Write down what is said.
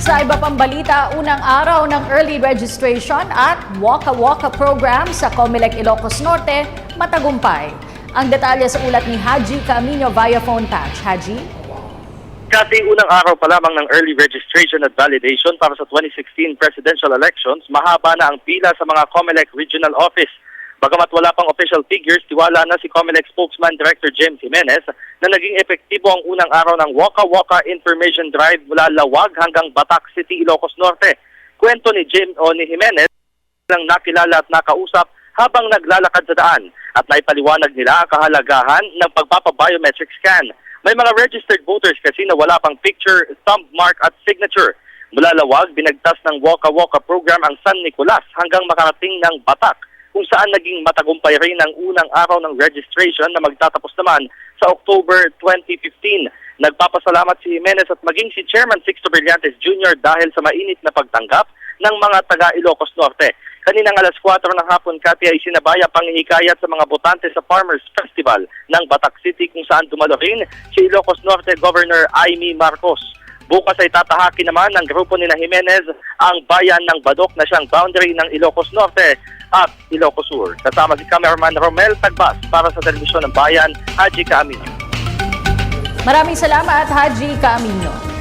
Sa iba pang balita, unang araw ng early registration at Waka-Waka program sa Comelec Ilocos Norte matagumpay. Ang detalye sa ulat ni Haji Camino via phone patch. Haji? Kasi unang araw pa lamang ng early registration at validation para sa 2016 presidential elections, mahaba na ang pila sa mga Comelec Regional Office. Bagamat wala pang official figures, tiwala na si Comelec spokesman Director James Jimenez na naging epektibo ang unang araw ng Waka-Waka Information Drive mula Lawag hanggang Batac City, Ilocos Norte. Kwento ni Jimenez ng nakilala at nakausap habang naglalakad sa daan at naipaliwanag nila ang kahalagahan ng pagpapabiometric scan. May mga registered voters kasi na wala pang picture, thumb mark at signature. Mula Lawag, binagtas ng Waka-Waka program ang San Nicolas hanggang makarating ng Batac, kung saan naging matagumpay rin ang unang araw ng registration na magtatapos naman sa October 2015. Nagpapasalamat si Jimenez at maging si Chairman Sixto Brillantes Jr. dahil sa mainit na pagtanggap ng mga taga Ilocos Norte. Kaninang alas 4 ng hapon, Kati, ay sinabaya panghihikayat sa mga botante sa Farmers Festival ng Batac City kung saan dumalo rin si Ilocos Norte Governor Amy Marcos. Bukas ay tatahakin naman ng grupo ni Jimenez ang bayan ng Badok na siyang boundary ng Ilocos Norte at Ilocos Sur. Kasama si Cameraman Romel Tagbas para sa Telebisyon ng Bayan, Haji Camino. Maraming salamat, Haji Camino.